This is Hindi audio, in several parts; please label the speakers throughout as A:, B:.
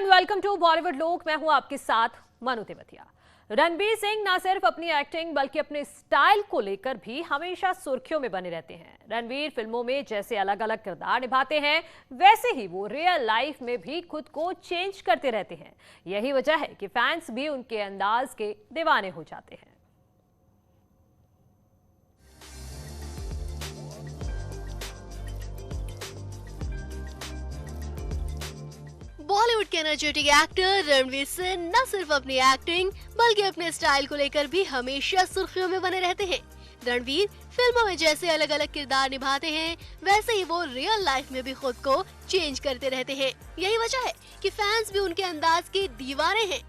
A: एंड वेलकम टू बॉलीवुड लोक। मैं हूं आपके साथ मनु तेवतिया। रणवीर सिंह न सिर्फ अपनी एक्टिंग बल्कि अपने स्टाइल को लेकर भी हमेशा सुर्खियों में बने रहते हैं। रणवीर फिल्मों में जैसे अलग अलग किरदार निभाते हैं वैसे ही वो रियल लाइफ में भी खुद को चेंज करते रहते हैं। यही वजह है कि फैंस भी उनके अंदाज के दीवाने हो जाते हैं।
B: बॉलीवुड के एनर्जेटिक एक्टर रणवीर सिंह न सिर्फ अपनी एक्टिंग बल्कि अपने स्टाइल को लेकर भी हमेशा सुर्खियों में बने रहते हैं। रणवीर फिल्मों में जैसे अलग अलग किरदार निभाते हैं वैसे ही वो रियल लाइफ में भी खुद को चेंज करते रहते हैं। यही वजह है कि फैंस भी उनके अंदाज के दीवाने हैं।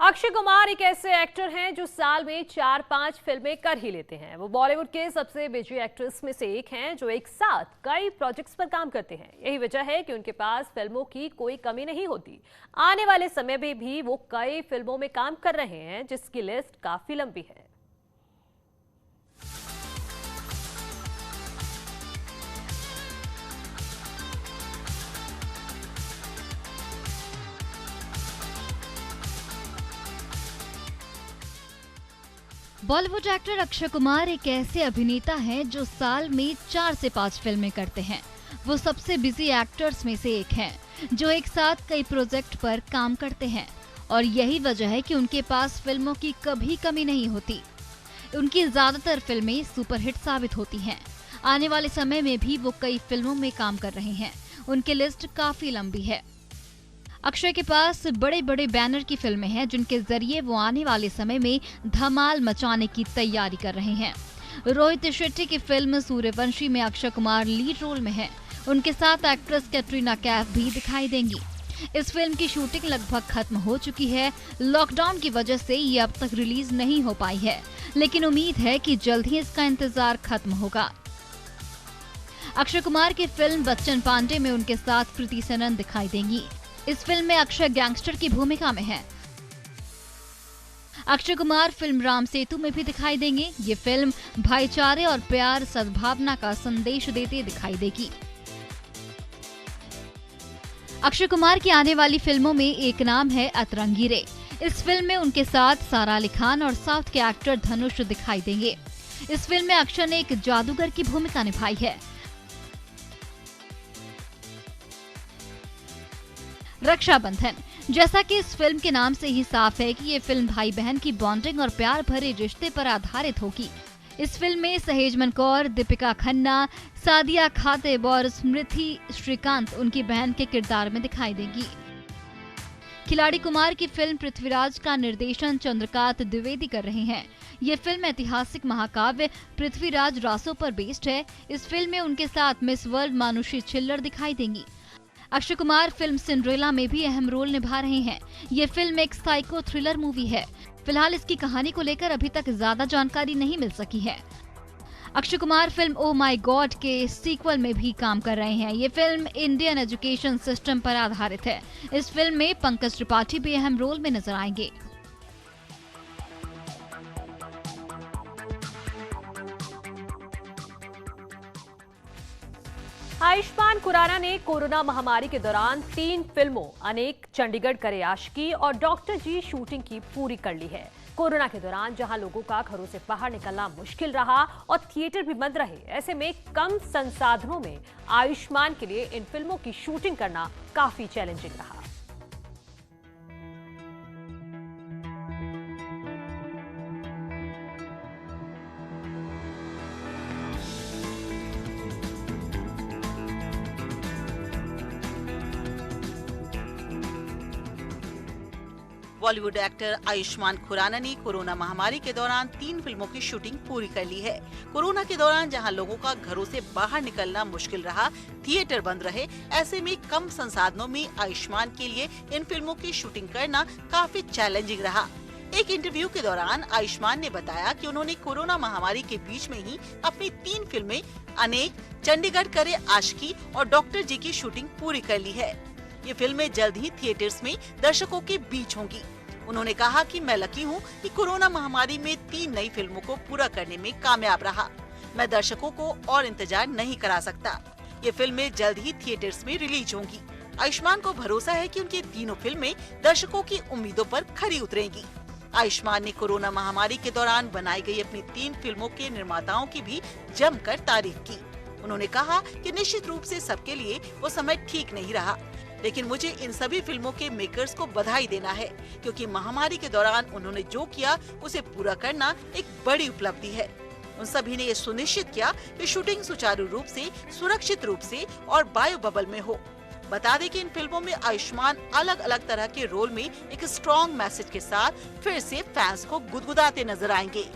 A: अक्षय कुमार एक ऐसे एक्टर हैं जो साल में 4-5 फिल्में कर ही लेते हैं। वो बॉलीवुड के सबसे बिजी एक्टर्स में से एक हैं जो एक साथ कई प्रोजेक्ट्स पर काम करते हैं। यही वजह है कि उनके पास फिल्मों की कोई कमी नहीं होती। आने वाले समय में भी वो कई फिल्मों में काम कर रहे हैं जिसकी लिस्ट काफी लंबी है।
C: बॉलीवुड एक्टर अक्षय कुमार एक ऐसे अभिनेता हैं जो साल में 4 से 5 फिल्में करते हैं। वो सबसे बिजी एक्टर्स में से एक हैं जो एक साथ कई प्रोजेक्ट पर काम करते हैं और यही वजह है कि उनके पास फिल्मों की कभी कमी नहीं होती। उनकी ज्यादातर फिल्में सुपरहिट साबित होती हैं। आने वाले समय में भी वो कई फिल्मों में काम कर रहे हैं। उनकी लिस्ट काफी लंबी है। अक्षय के पास बड़े बड़े बैनर की फिल्में हैं जिनके जरिए वो आने वाले समय में धमाल मचाने की तैयारी कर रहे हैं। रोहित शेट्टी की फिल्म सूर्यवंशी में अक्षय कुमार लीड रोल में हैं। उनके साथ एक्ट्रेस कैटरीना कैफ भी दिखाई देंगी। इस फिल्म की शूटिंग लगभग खत्म हो चुकी है। लॉकडाउन की वजह से ये अब तक रिलीज नहीं हो पाई है, लेकिन उम्मीद है कि जल्द ही इसका इंतजार खत्म होगा। अक्षय कुमार की फिल्म बच्चन पांडे में उनके साथ कृति सेनन दिखाई देंगी। इस फिल्म में अक्षय गैंगस्टर की भूमिका में है। अक्षय कुमार फिल्म राम सेतु में भी दिखाई देंगे। ये फिल्म भाईचारे और प्यार सद्भावना का संदेश देते दिखाई देगी। अक्षय कुमार की आने वाली फिल्मों में एक नाम है अतरंगी रे। इस फिल्म में उनके साथ सारा अली खान और साउथ के एक्टर धनुष दिखाई देंगे। इस फिल्म में अक्षय ने एक जादूगर की भूमिका निभाई है। रक्षाबंधन, जैसा कि इस फिल्म के नाम से ही साफ है कि ये फिल्म भाई बहन की बॉन्डिंग और प्यार भरे रिश्ते पर आधारित होगी। इस फिल्म में सहेजमन कौर, दीपिका खन्ना, सादिया खातिब और स्मृति श्रीकांत उनकी बहन के किरदार में दिखाई देंगी। खिलाड़ी कुमार की फिल्म पृथ्वीराज का निर्देशन चंद्रकांत द्विवेदी कर रहे हैं। ये फिल्म ऐतिहासिक महाकाव्य पृथ्वीराज रासो पर बेस्ड है। इस फिल्म में उनके साथ मिस वर्ल्ड मानुषी छिल्लर दिखाई देंगी। अक्षय कुमार फिल्म सिंड्रेला में भी अहम रोल निभा रहे हैं। ये फिल्म एक साइको थ्रिलर मूवी है। फिलहाल इसकी कहानी को लेकर अभी तक ज्यादा जानकारी नहीं मिल सकी है। Akshay Kumar film oh my God के सीक्वल में भी काम कर रहे हैं। ये फिल्म इंडियन एजुकेशन सिस्टम पर आधारित है। इस फिल्म में पंकज त्रिपाठी भी अहम रोल में नजर आएंगे।
A: आयुष्मान खुराना ने कोरोना महामारी के दौरान 3 फिल्मों अनेक, चंडीगढ़ करे आशिकी और डॉक्टर जी शूटिंग की पूरी कर ली है। कोरोना के दौरान जहां लोगों का घरों से बाहर निकलना मुश्किल रहा और थिएटर भी बंद रहे, ऐसे में कम संसाधनों में आयुष्मान के लिए इन फिल्मों की शूटिंग करना काफी चैलेंजिंग रहा।
D: बॉलीवुड एक्टर आयुष्मान खुराना ने कोरोना महामारी के दौरान 3 फिल्मों की शूटिंग पूरी कर ली है। कोरोना के दौरान जहां लोगों का घरों से बाहर निकलना मुश्किल रहा, थिएटर बंद रहे, ऐसे में कम संसाधनों में आयुष्मान के लिए इन फिल्मों की शूटिंग करना काफी चैलेंजिंग रहा। एक इंटरव्यू के दौरान आयुष्मान ने बताया कि उन्होंने कोरोना महामारी के बीच में ही अपनी 3 फिल्में अनेक, चंडीगढ़ करे आशिकी और डॉक्टर जी की शूटिंग पूरी कर ली है। ये फिल्में जल्द ही थिएटर्स में दर्शकों के बीच होंगी। उन्होंने कहा कि मैं लकी हूँ कि कोरोना महामारी में 3 नई फिल्मों को पूरा करने में कामयाब रहा। मैं दर्शकों को और इंतजार नहीं करा सकता। ये फिल्में जल्द ही थिएटर्स में रिलीज होंगी। आयुष्मान को भरोसा है कि उनकी तीनों फिल्में दर्शकों की उम्मीदों पर खरी उतरेंगी। आयुष्मान ने कोरोना महामारी के दौरान बनाई गई अपनी 3 फिल्मों के निर्माताओं की भी जमकर तारीफ की। उन्होंने कहा कि निश्चित रूप से सबके लिए वो समय ठीक नहीं रहा, लेकिन मुझे इन सभी फिल्मों के मेकर्स को बधाई देना है, क्योंकि महामारी के दौरान उन्होंने जो किया उसे पूरा करना एक बड़ी उपलब्धि है। उन सभी ने ये सुनिश्चित किया कि शूटिंग सुचारू रूप से, सुरक्षित रूप से और बायो बबल में हो। बता दें कि इन फिल्मों में आयुष्मान अलग अलग तरह के रोल में एक स्ट्रॉन्ग मैसेज के साथ फिर से फैंस को गुदगुदाते नजर आएंगे।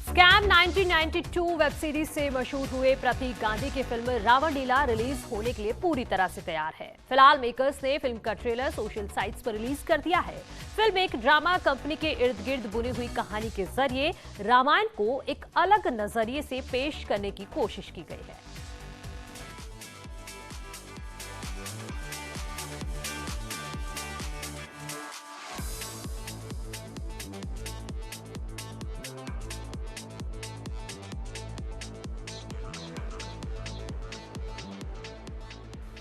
A: स्कैम 1992 वेब सीरीज से मशहूर हुए प्रतीक गांधी की फिल्म रावण लीला रिलीज होने के लिए पूरी तरह से तैयार है। फिलहाल मेकर्स ने फिल्म का ट्रेलर सोशल साइट्स पर रिलीज कर दिया है। फिल्म एक ड्रामा कंपनी के इर्द गिर्द बुनी हुई कहानी के जरिए रामायण को एक अलग नजरिए से पेश करने की कोशिश की गई है।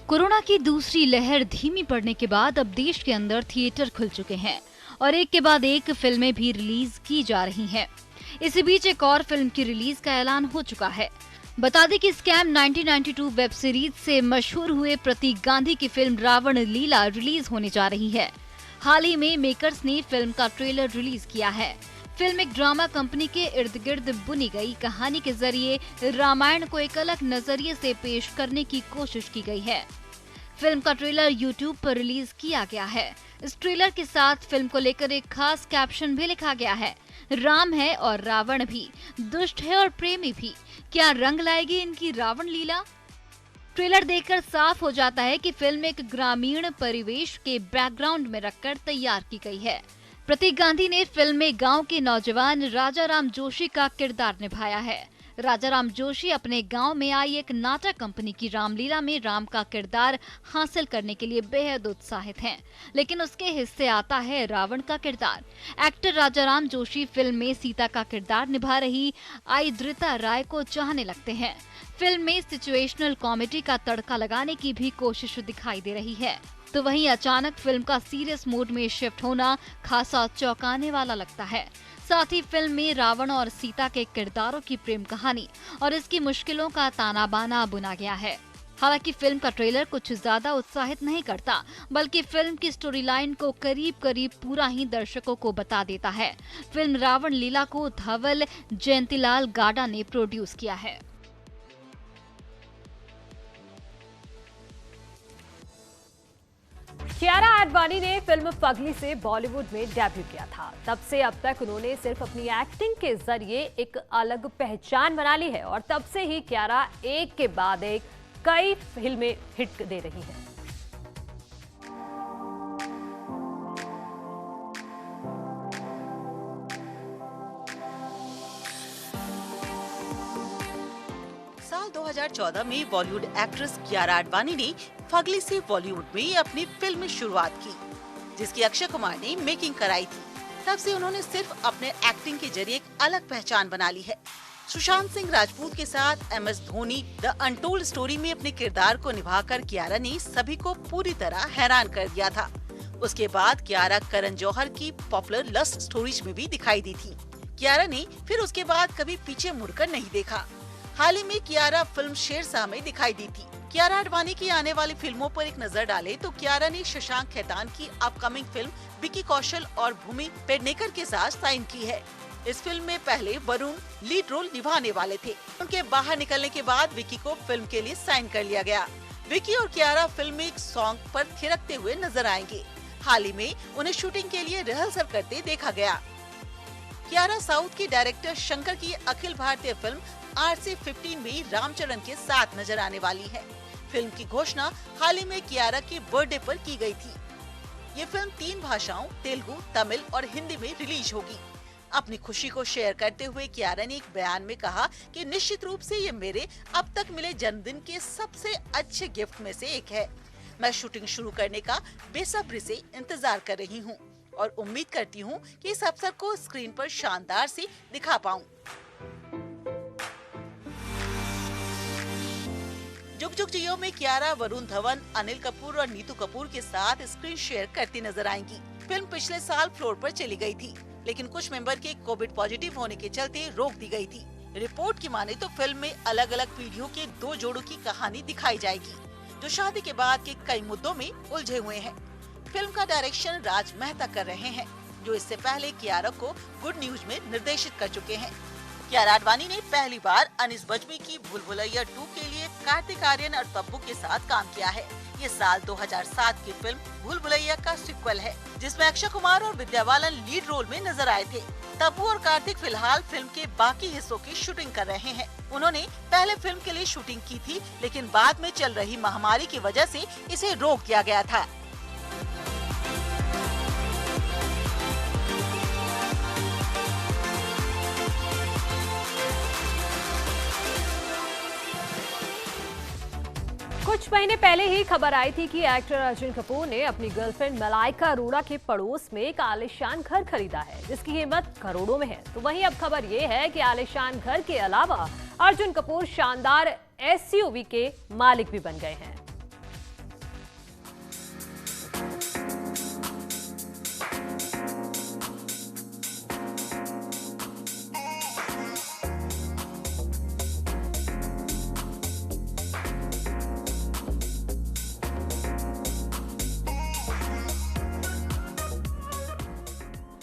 C: कोरोना की दूसरी लहर धीमी पड़ने के बाद अब देश के अंदर थिएटर खुल चुके हैं और एक के बाद एक फिल्में भी रिलीज की जा रही हैं। इसी बीच एक और फिल्म की रिलीज का ऐलान हो चुका है। बता दें कि स्कैम 1992 वेब सीरीज से मशहूर हुए प्रतीक गांधी की फिल्म रावण लीला रिलीज होने जा रही है। हाल ही में मेकर्स ने फिल्म का ट्रेलर रिलीज किया है। फिल्म एक ड्रामा कंपनी के इर्द गिर्द बुनी गई कहानी के जरिए रामायण को एक अलग नजरिए से पेश करने की कोशिश की गई है। फिल्म का ट्रेलर YouTube पर रिलीज किया गया है। इस ट्रेलर के साथ फिल्म को लेकर एक खास कैप्शन भी लिखा गया है। राम है और रावण भी, दुष्ट है और प्रेमी भी, क्या रंग लाएगी इनकी रावण लीला। ट्रेलर देखकर साफ हो जाता है कि फिल्म एक ग्रामीण परिवेश के बैकग्राउंड में रखकर तैयार की गई है। प्रतीक गांधी ने फिल्म में गांव के नौजवान राजा राम जोशी का किरदार निभाया है। राजा राम जोशी अपने गांव में आई एक नाटक कंपनी की रामलीला में राम का किरदार हासिल करने के लिए बेहद उत्साहित हैं, लेकिन उसके हिस्से आता है रावण का किरदार। एक्टर राजा राम जोशी फिल्म में सीता का किरदार निभा रही आइद्रिता राय को चाहने लगते हैं। फिल्म में सिचुएशनल कॉमेडी का तड़का लगाने की भी कोशिश दिखाई दे रही है, तो वहीं अचानक फिल्म का सीरियस मोड में शिफ्ट होना खासा चौंकाने वाला लगता है। साथ ही फिल्म में रावण और सीता के किरदारों की प्रेम कहानी और इसकी मुश्किलों का ताना बाना बुना गया है। हालांकि फिल्म का ट्रेलर कुछ ज्यादा उत्साहित नहीं करता, बल्कि फिल्म की स्टोरी लाइन को करीब करीब पूरा ही दर्शकों को बता देता है। फिल्म रावण लीला को धवल जयंतीलाल गाडा ने प्रोड्यूस किया है।
A: कियारा आडवाणी ने फिल्म पगली से बॉलीवुड में डेब्यू किया था। तब से अब तक उन्होंने सिर्फ अपनी एक्टिंग के जरिए एक अलग पहचान बना ली है और तब से ही कियारा एक के बाद एक कई फिल्में हिट दे रही हैं।
D: साल 2014 में बॉलीवुड एक्ट्रेस कियारा आडवाणी ने पगली से बॉलीवुड में अपनी फिल्म में शुरुआत की, जिसकी अक्षय कुमार ने मेकिंग कराई थी। तब से उन्होंने सिर्फ अपने एक्टिंग के जरिए एक अलग पहचान बना ली है। सुशांत सिंह राजपूत के साथ MS Dhoni the untold story में अपने किरदार को निभाकर कियारा ने सभी को पूरी तरह हैरान कर दिया था। उसके बाद कियारा करण जौहर की पॉपुलर लस्ट स्टोरीज में भी दिखाई दी थी। कियारा ने फिर उसके बाद कभी पीछे मुड़कर नहीं देखा। हाल ही में कियारा फिल्म शेरशाह में दिखाई दी थी। कियारा आडवाणी की आने वाली फिल्मों पर एक नजर डाले तो कियारा ने शशांक खेतान की अपकमिंग फिल्म विकी कौशल और भूमि पेडनेकर के साथ साइन की है। इस फिल्म में पहले वरुण लीड रोल निभाने वाले थे। उनके बाहर निकलने के बाद विकी को फिल्म के लिए साइन कर लिया गया। विकी और कियारा फिल्म में एक सॉन्ग पर थिरकते हुए नजर आएंगे। हाल ही में उन्हें शूटिंग के लिए रिहर्सल करते देखा गया। कियारा साउथ के डायरेक्टर शंकर की अखिल भारतीय फिल्म RC-15 में रामचरण के साथ नजर आने वाली है। फिल्म की घोषणा हाल ही में कियारा के बर्थडे पर की गई थी। ये फिल्म 3 भाषाओं तेलुगु, तमिल और हिंदी में रिलीज होगी। अपनी खुशी को शेयर करते हुए कियारा ने एक बयान में कहा कि निश्चित रूप से ये मेरे अब तक मिले जन्मदिन के सबसे अच्छे गिफ्ट में से एक है। मैं शूटिंग शुरू करने का बेसब्री से इंतजार कर रही हूँ और उम्मीद करती हूँ कि इस अवसर को स्क्रीन पर शानदार से दिखा पाऊँ। जुग जुग जियो में कियारा वरुण धवन, अनिल कपूर और नीतू कपूर के साथ स्क्रीन शेयर करती नजर आएंगी। फिल्म पिछले साल फ्लोर पर चली गई थी, लेकिन कुछ मेंबर के कोविड पॉजिटिव होने के चलते रोक दी गई थी। रिपोर्ट की माने तो फिल्म में अलग अलग पीढ़ियों के 2 जोड़ों की कहानी दिखाई जाएगी, जो शादी के बाद के कई मुद्दों में उलझे हुए हैं। फिल्म का डायरेक्शन राज मेहता कर रहे हैं, जो इससे पहले कियारा को गुड न्यूज में निर्देशित कर चुके हैं। कियारा आडवाणी ने पहली बार अनीस बज्मी की भूल भुलैया 2 के लिए कार्तिक आर्यन और तब्बू के साथ काम किया है। ये साल 2007 की फिल्म भूल भुलैया का सीक्वल है, जिसमें अक्षय कुमार और विद्या बालन लीड रोल में नजर आए थे। तब्बू और कार्तिक फिलहाल फिल्म के बाकी हिस्सों की शूटिंग कर रहे हैं। उन्होंने पहले फिल्म के लिए शूटिंग की थी, लेकिन बाद में चल रही महामारी की वजह से इसे रोक दिया गया था।
A: कुछ महीने पहले ही खबर आई थी कि एक्टर अर्जुन कपूर ने अपनी गर्लफ्रेंड मलाइका अरोड़ा के पड़ोस में एक आलीशान घर खरीदा है, जिसकी कीमत करोड़ों में है। तो वहीं अब खबर ये है कि आलीशान घर के अलावा अर्जुन कपूर शानदार SUV के मालिक भी बन गए हैं।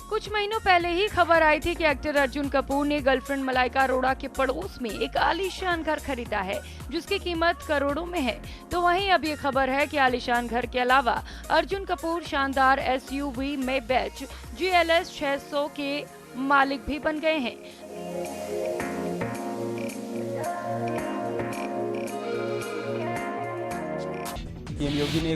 E: कुछ महीनों पहले ही खबर आई थी कि एक्टर अर्जुन कपूर ने गर्लफ्रेंड मलाइका अरोड़ा के पड़ोस में एक आलीशान घर खरीदा है, जिसकी कीमत करोड़ों में है। तो वहीं अब ये खबर है कि आलीशान घर के अलावा अर्जुन कपूर शानदार SUV मैबेच GLS 600 के मालिक भी बन गए हैं।
F: पीएम योगी ने